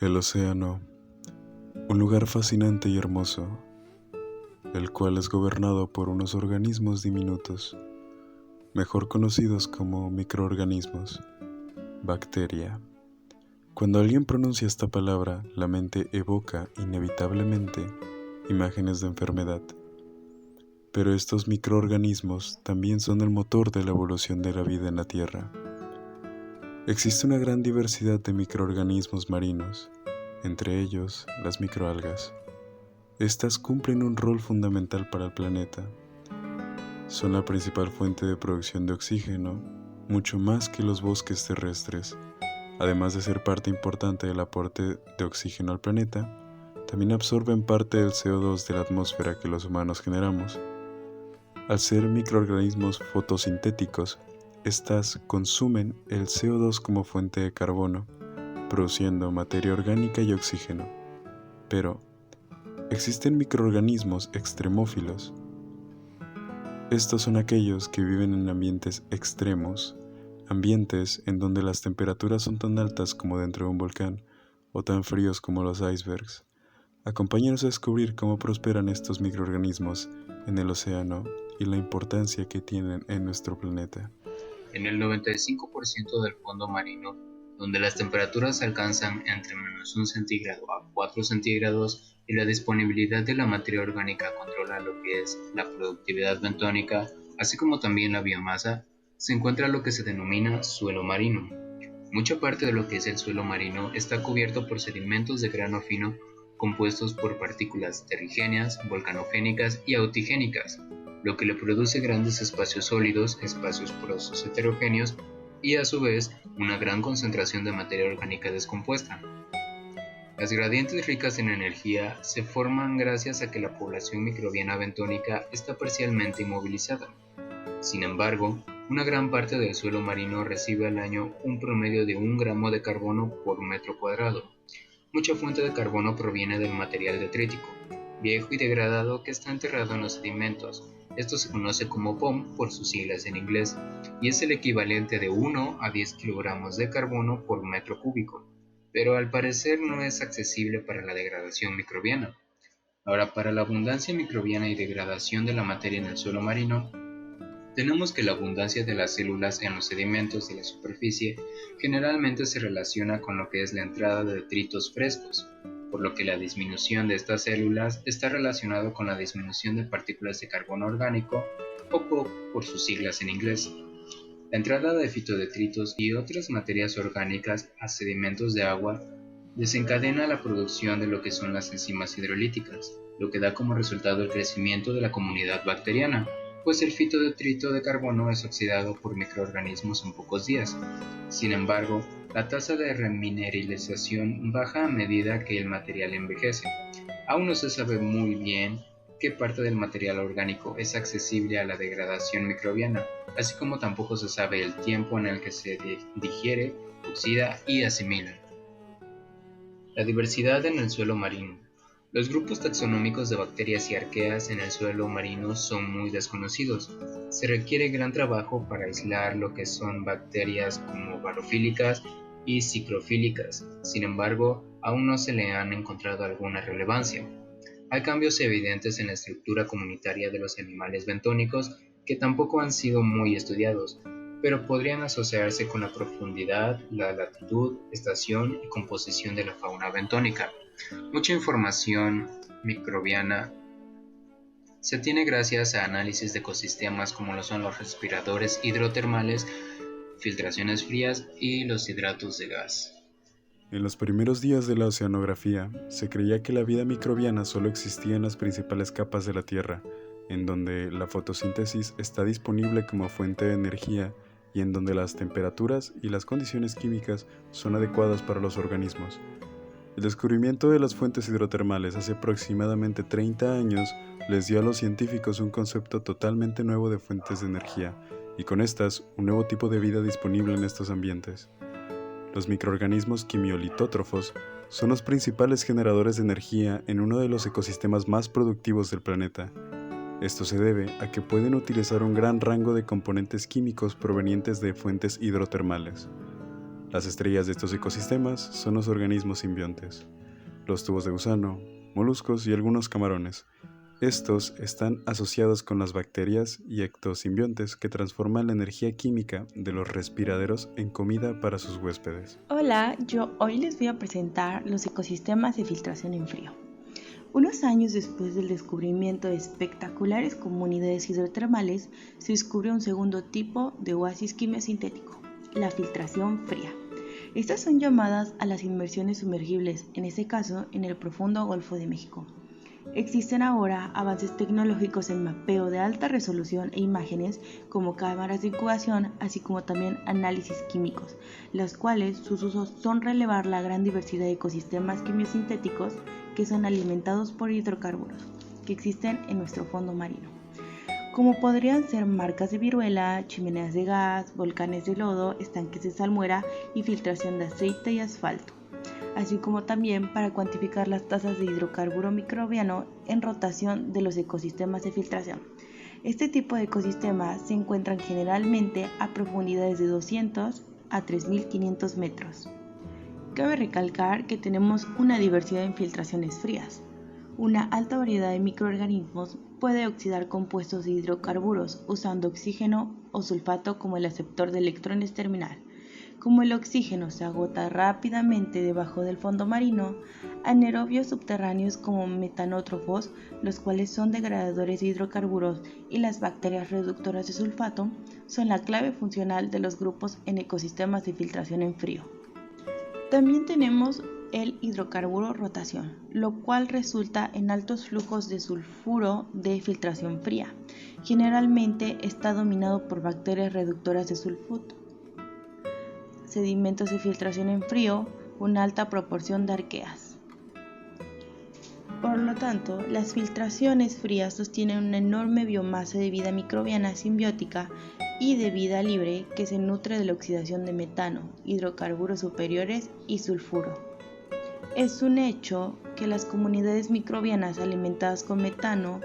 El océano, un lugar fascinante y hermoso, el cual es gobernado por unos organismos diminutos, mejor conocidos como microorganismos, bacteria. Cuando alguien pronuncia esta palabra, la mente evoca inevitablemente imágenes de enfermedad. Pero estos microorganismos también son el motor de la evolución de la vida en la Tierra. Existe una gran diversidad de microorganismos marinos, entre ellos las microalgas. Estas cumplen un rol fundamental para el planeta. Son la principal fuente de producción de oxígeno, mucho más que los bosques terrestres. Además de ser parte importante del aporte de oxígeno al planeta, también absorben parte del CO2 de la atmósfera que los humanos generamos. Al ser microorganismos fotosintéticos, estas consumen el CO2 como fuente de carbono, produciendo materia orgánica y oxígeno. Pero existen microorganismos extremófilos. Estos son aquellos que viven en ambientes extremos, ambientes en donde las temperaturas son tan altas como dentro de un volcán o tan fríos como los icebergs. Acompáñanos a descubrir cómo prosperan estos microorganismos en el océano y la importancia que tienen en nuestro planeta. En el 95% del fondo marino, donde las temperaturas alcanzan entre -1 centígrado a 4 centígrados y la disponibilidad de la materia orgánica controla lo que es la productividad bentónica, así como también la biomasa, se encuentra lo que se denomina suelo marino. Mucha parte de lo que es el suelo marino está cubierto por sedimentos de grano fino compuestos por partículas terrigéneas, volcanogénicas y autigénicas, lo que le produce grandes espacios sólidos, espacios porosos heterogéneos y a su vez una gran concentración de materia orgánica descompuesta. Las gradientes ricas en energía se forman gracias a que la población microbiana bentónica está parcialmente inmovilizada. Sin embargo, una gran parte del suelo marino recibe al año un promedio de 1 gramo de carbono por metro cuadrado. Mucha fuente de carbono proviene del material detrítico, viejo y degradado que está enterrado en los sedimentos. Esto se conoce como POM por sus siglas en inglés, y es el equivalente de 1 a 10 kilogramos de carbono por metro cúbico, pero al parecer no es accesible para la degradación microbiana. Ahora, para la abundancia microbiana y degradación de la materia en el suelo marino, tenemos que la abundancia de las células en los sedimentos de la superficie generalmente se relaciona con lo que es la entrada de detritos frescos, por lo que la disminución de estas células está relacionado con la disminución de partículas de carbono orgánico, o POP por sus siglas en inglés. La entrada de fitodetritos y otras materias orgánicas a sedimentos de agua desencadena la producción de lo que son las enzimas hidrolíticas, lo que da como resultado el crecimiento de la comunidad bacteriana, pues el fitodetrito de carbono es oxidado por microorganismos en pocos días. Sin embargo, la tasa de remineralización baja a medida que el material envejece. Aún no se sabe muy bien qué parte del material orgánico es accesible a la degradación microbiana, así como tampoco se sabe el tiempo en el que se digiere, oxida y asimila. La diversidad en el suelo marino. Los grupos taxonómicos de bacterias y arqueas en el suelo marino son muy desconocidos. Se requiere gran trabajo para aislar lo que son bacterias como barofílicas y ciclofílicas. Sin embargo, aún no se le han encontrado alguna relevancia. Hay cambios evidentes en la estructura comunitaria de los animales bentónicos que tampoco han sido muy estudiados, pero podrían asociarse con la profundidad, la latitud, estación y composición de la fauna bentónica. Mucha información microbiana se tiene gracias a análisis de ecosistemas como lo son los respiradores hidrotermales, filtraciones frías y los hidratos de gas. En los primeros días de la oceanografía, se creía que la vida microbiana solo existía en las principales capas de la Tierra, en donde la fotosíntesis está disponible como fuente de energía y en donde las temperaturas y las condiciones químicas son adecuadas para los organismos. El descubrimiento de las fuentes hidrotermales hace aproximadamente 30 años les dio a los científicos un concepto totalmente nuevo de fuentes de energía, y con estas, un nuevo tipo de vida disponible en estos ambientes. Los microorganismos quimiolitótrofos son los principales generadores de energía en uno de los ecosistemas más productivos del planeta. Esto se debe a que pueden utilizar un gran rango de componentes químicos provenientes de fuentes hidrotermales. Las estrellas de estos ecosistemas son los organismos simbiontes, los tubos de gusano, moluscos y algunos camarones. Estos están asociados con las bacterias y ectosimbiontes que transforman la energía química de los respiraderos en comida para sus huéspedes. Hola, yo hoy les voy a presentar los ecosistemas de filtración en frío. Unos años después del descubrimiento de espectaculares comunidades hidrotermales, se descubrió un segundo tipo de oasis quimiosintético, la filtración fría. Estas son llamadas a las inmersiones sumergibles, en este caso en el profundo Golfo de México. Existen ahora avances tecnológicos en mapeo de alta resolución e imágenes como cámaras de incubación, así como también análisis químicos, las cuales sus usos son relevar la gran diversidad de ecosistemas quimiosintéticos que son alimentados por hidrocarburos que existen en nuestro fondo marino, como podrían ser marcas de viruela, chimeneas de gas, volcanes de lodo, estanques de salmuera y filtración de aceite y asfalto, así como también para cuantificar las tasas de hidrocarburo microbiano en rotación de los ecosistemas de filtración. Este tipo de ecosistemas se encuentran generalmente a profundidades de 200 a 3.500 metros. Cabe recalcar que tenemos una diversidad en filtraciones frías. Una alta variedad de microorganismos puede oxidar compuestos de hidrocarburos usando oxígeno o sulfato como el aceptor de electrones terminal. Como el oxígeno se agota rápidamente debajo del fondo marino, anaerobios subterráneos como metanótrofos, los cuales son degradadores de hidrocarburos, y las bacterias reductoras de sulfato, son la clave funcional de los grupos en ecosistemas de filtración en frío. También tenemos el hidrocarburo rotación, lo cual resulta en altos flujos de sulfuro de filtración fría. Generalmente está dominado por bacterias reductoras de sulfato, sedimentos de filtración en frío, una alta proporción de arqueas. Por lo tanto, las filtraciones frías sostienen una enorme biomasa de vida microbiana simbiótica y de vida libre que se nutre de la oxidación de metano, hidrocarburos superiores y sulfuro. Es un hecho que las comunidades microbianas alimentadas con metano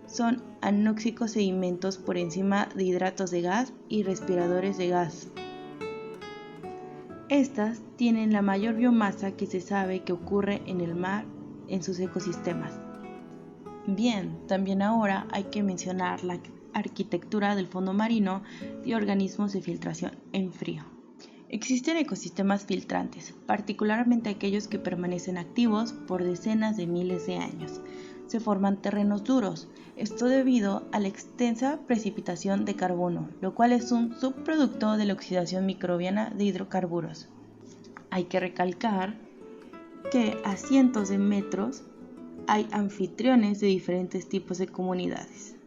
son anóxicos sedimentos por encima de hidratos de gas y respiradores de gas. Estas tienen la mayor biomasa que se sabe que ocurre en el mar en sus ecosistemas. Bien, también ahora hay que mencionar la arquitectura del fondo marino de organismos de filtración en frío. Existen ecosistemas filtrantes, particularmente aquellos que permanecen activos por decenas de miles de años. Se forman terrenos duros, esto debido a la extensa precipitación de carbono, lo cual es un subproducto de la oxidación microbiana de hidrocarburos. Hay que recalcar que a cientos de metros hay anfitriones de diferentes tipos de comunidades.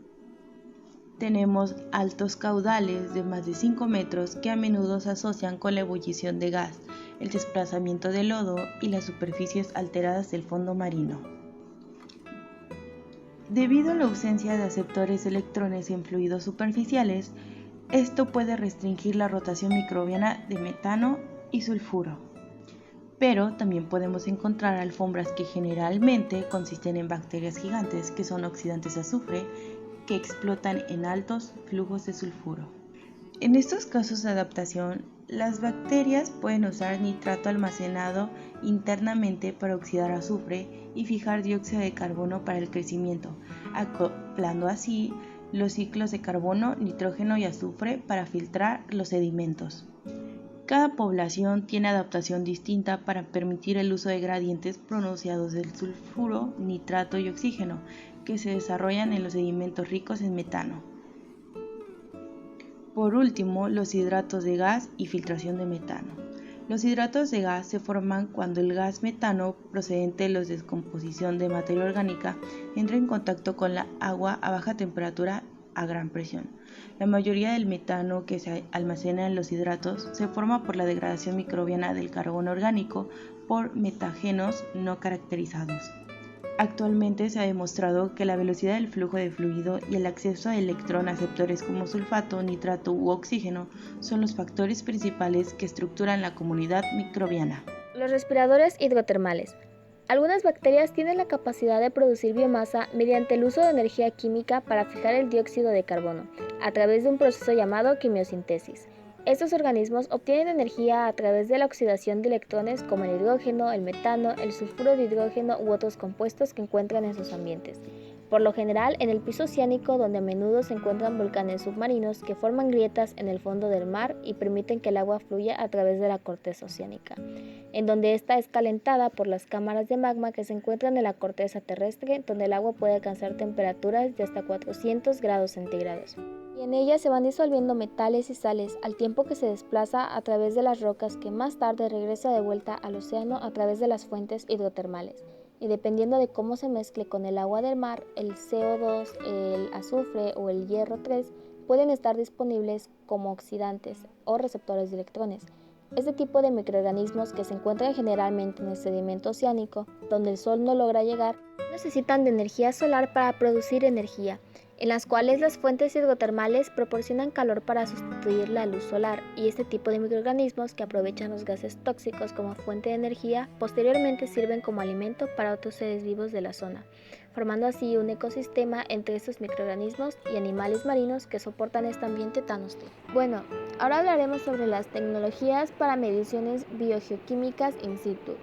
Tenemos altos caudales de más de 5 metros que a menudo se asocian con la ebullición de gas, el desplazamiento de lodo y las superficies alteradas del fondo marino. Debido a la ausencia de aceptores de electrones en fluidos superficiales, esto puede restringir la rotación microbiana de metano y sulfuro. Pero también podemos encontrar alfombras que generalmente consisten en bacterias gigantes que son oxidantes de azufre que explotan en altos flujos de sulfuro. En estos casos de adaptación, las bacterias pueden usar nitrato almacenado internamente para oxidar azufre y fijar dióxido de carbono para el crecimiento, acoplando así los ciclos de carbono, nitrógeno y azufre para filtrar los sedimentos. Cada población tiene adaptación distinta para permitir el uso de gradientes pronunciados del sulfuro, nitrato y oxígeno, que se desarrollan en los sedimentos ricos en metano. Por último, los hidratos de gas y filtración de metano. Los hidratos de gas se forman cuando el gas metano procedente de la descomposición de materia orgánica entra en contacto con la agua a baja temperatura a gran presión. La mayoría del metano que se almacena en los hidratos se forma por la degradación microbiana del carbono orgánico por metágenos no caracterizados. Actualmente se ha demostrado que la velocidad del flujo de fluido y el acceso a electrón-aceptores como sulfato, nitrato u oxígeno son los factores principales que estructuran la comunidad microbiana. Los respiradores hidrotermales. Algunas bacterias tienen la capacidad de producir biomasa mediante el uso de energía química para fijar el dióxido de carbono, a través de un proceso llamado quimiosintesis. Estos organismos obtienen energía a través de la oxidación de electrones como el hidrógeno, el metano, el sulfuro de hidrógeno u otros compuestos que encuentran en sus ambientes. Por lo general en el piso oceánico, donde a menudo se encuentran volcanes submarinos que forman grietas en el fondo del mar y permiten que el agua fluya a través de la corteza oceánica, en donde ésta es calentada por las cámaras de magma que se encuentran en la corteza terrestre, donde el agua puede alcanzar temperaturas de hasta 400 grados centígrados. Y en ella se van disolviendo metales y sales al tiempo que se desplaza a través de las rocas, que más tarde regresa de vuelta al océano a través de las fuentes hidrotermales. Y dependiendo de cómo se mezcle con el agua del mar, el CO2, el azufre o el hierro 3 pueden estar disponibles como oxidantes o receptores de electrones. Este tipo de microorganismos, que se encuentran generalmente en el sedimento oceánico, donde el sol no logra llegar, necesitan de energía solar para producir energía, en las cuales las fuentes hidrotermales proporcionan calor para sustituir la luz solar, y este tipo de microorganismos, que aprovechan los gases tóxicos como fuente de energía, posteriormente sirven como alimento para otros seres vivos de la zona, formando así un ecosistema entre estos microorganismos y animales marinos que soportan este ambiente tan hostil. Bueno, ahora hablaremos sobre las tecnologías para mediciones biogeoquímicas in situ.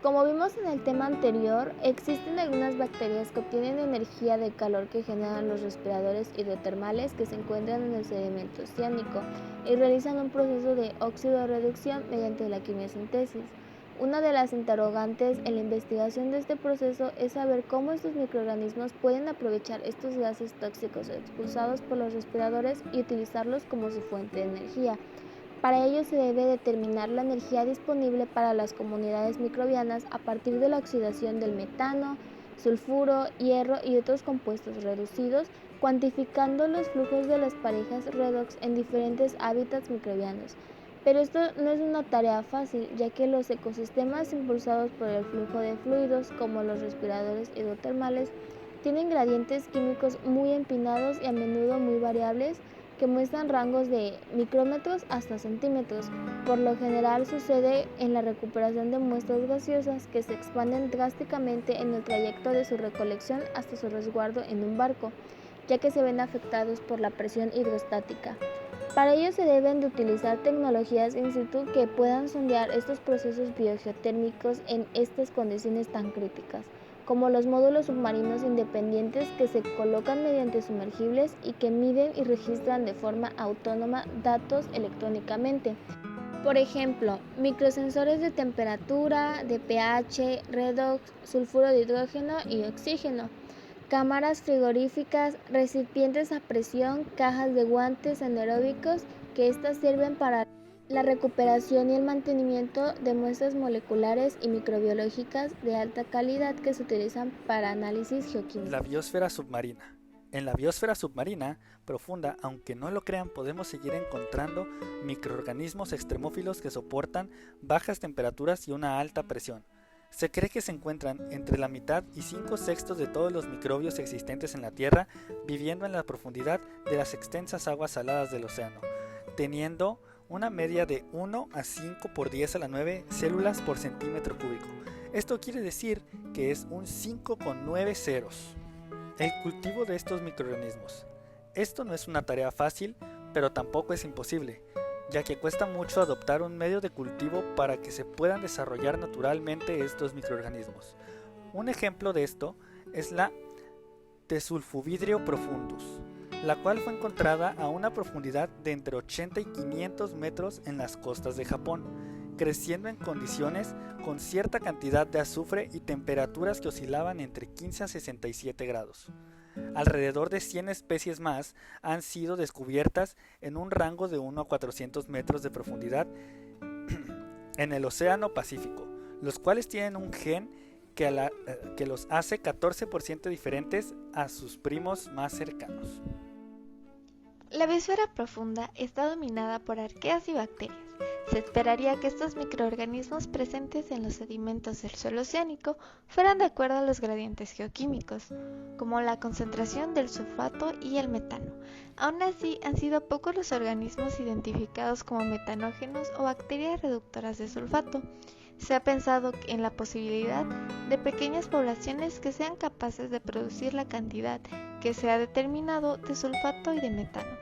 Como vimos en el tema anterior, existen algunas bacterias que obtienen energía del calor que generan los respiradores hidrotermales que se encuentran en el sedimento oceánico y realizan un proceso de oxidorreducción mediante la quimiosintesis. Una de las interrogantes en la investigación de este proceso es saber cómo estos microorganismos pueden aprovechar estos gases tóxicos expulsados por los respiradores y utilizarlos como su fuente de energía. Para ello se debe determinar la energía disponible para las comunidades microbianas a partir de la oxidación del metano, sulfuro, hierro y otros compuestos reducidos, cuantificando los flujos de las parejas redox en diferentes hábitats microbianos. Pero esto no es una tarea fácil, ya que los ecosistemas impulsados por el flujo de fluidos, como los respiradores hidrotermales, tienen gradientes químicos muy empinados y a menudo muy variables, que muestran rangos de micrómetros hasta centímetros. Por lo general sucede en la recuperación de muestras gaseosas, que se expanden drásticamente en el trayecto de su recolección hasta su resguardo en un barco, ya que se ven afectados por la presión hidrostática. Para ello se deben de utilizar tecnologías in situ que puedan sondear estos procesos biogeotérmicos en estas condiciones tan críticas, como los módulos submarinos independientes que se colocan mediante sumergibles y que miden y registran de forma autónoma datos electrónicamente. Por ejemplo, microsensores de temperatura, de pH, redox, sulfuro de hidrógeno y oxígeno, cámaras frigoríficas, recipientes a presión, cajas de guantes anaeróbicos, que estas sirven para la recuperación y el mantenimiento de muestras moleculares y microbiológicas de alta calidad que se utilizan para análisis geoquímico. La biosfera submarina. En la biosfera submarina profunda, aunque no lo crean, podemos seguir encontrando microorganismos extremófilos que soportan bajas temperaturas y una alta presión. Se cree que se encuentran entre la mitad y 5/6 de todos los microbios existentes en la Tierra, viviendo en la profundidad de las extensas aguas saladas del océano, teniendo una media de 1 a 5 por 10 a la 9 células por centímetro cúbico. Esto quiere decir que es un 5 con 9 ceros. El cultivo de estos microorganismos. Esto no es una tarea fácil, pero tampoco es imposible, ya que cuesta mucho adoptar un medio de cultivo para que se puedan desarrollar naturalmente estos microorganismos. Un ejemplo de esto es la Desulfovidrio profundus, la cual fue encontrada a una profundidad de entre 80 y 500 metros en las costas de Japón, creciendo en condiciones con cierta cantidad de azufre y temperaturas que oscilaban entre 15 a 67 grados. Alrededor de 100 especies más han sido descubiertas en un rango de 1 a 400 metros de profundidad en el Océano Pacífico, los cuales tienen un gen que los hace 14% diferentes a sus primos más cercanos. La biosfera profunda está dominada por arqueas y bacterias. Se esperaría que estos microorganismos presentes en los sedimentos del suelo oceánico fueran de acuerdo a los gradientes geoquímicos, como la concentración del sulfato y el metano. Aún así, han sido pocos los organismos identificados como metanógenos o bacterias reductoras de sulfato. Se ha pensado en la posibilidad de pequeñas poblaciones que sean capaces de producir la cantidad que se ha determinado de sulfato y de metano.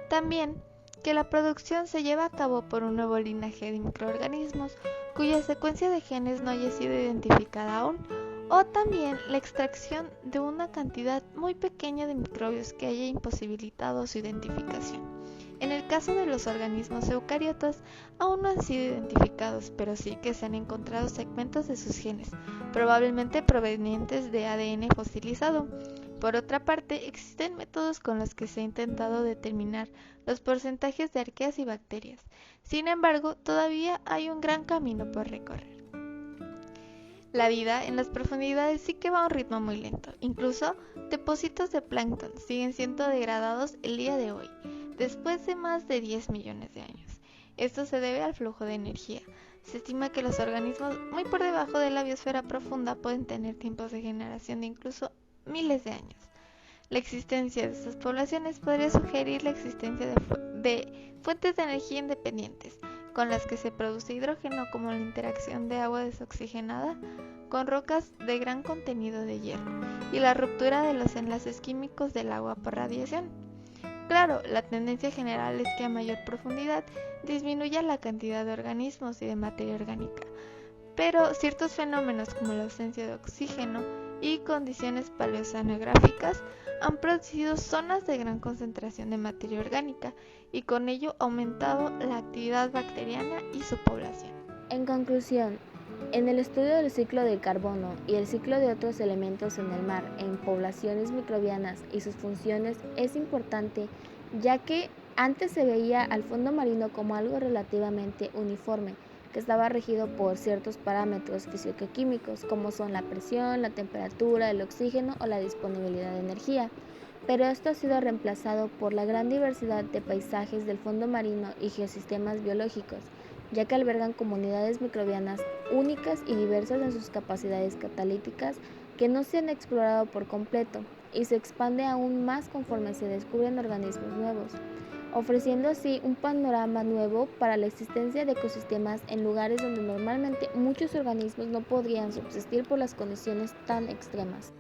También que la producción se lleva a cabo por un nuevo linaje de microorganismos cuya secuencia de genes no haya sido identificada aún, o también la extracción de una cantidad muy pequeña de microbios que haya imposibilitado su identificación. En el caso de los organismos eucariotas, aún no han sido identificados, pero sí que se han encontrado segmentos de sus genes, probablemente provenientes de ADN fosilizado. Por otra parte, existen métodos con los que se ha intentado determinar los porcentajes de arqueas y bacterias. Sin embargo, todavía hay un gran camino por recorrer. La vida en las profundidades sí que va a un ritmo muy lento. Incluso depósitos de plancton siguen siendo degradados el día de hoy, después de más de 10 millones de años. Esto se debe al flujo de energía. Se estima que los organismos muy por debajo de la biosfera profunda pueden tener tiempos de generación de incluso miles de años. La existencia de estas poblaciones podría sugerir la existencia de fuentes de energía independientes, con las que se produce hidrógeno, como la interacción de agua desoxigenada con rocas de gran contenido de hierro y la ruptura de los enlaces químicos del agua por radiación. Claro, la tendencia general es que a mayor profundidad disminuya la cantidad de organismos y de materia orgánica, pero ciertos fenómenos como la ausencia de oxígeno y condiciones paleoceanográficas han producido zonas de gran concentración de materia orgánica y con ello aumentado la actividad bacteriana y su población. En conclusión, en el estudio del ciclo del carbono y el ciclo de otros elementos en el mar en poblaciones microbianas y sus funciones es importante, ya que antes se veía al fondo marino como algo relativamente uniforme, que estaba regido por ciertos parámetros físico-químicos como son la presión, la temperatura, el oxígeno o la disponibilidad de energía. Pero esto ha sido reemplazado por la gran diversidad de paisajes del fondo marino y geosistemas biológicos, ya que albergan comunidades microbianas únicas y diversas en sus capacidades catalíticas que no se han explorado por completo y se expande aún más conforme se descubren organismos nuevos, ofreciendo así un panorama nuevo para la existencia de ecosistemas en lugares donde normalmente muchos organismos no podrían subsistir por las condiciones tan extremas.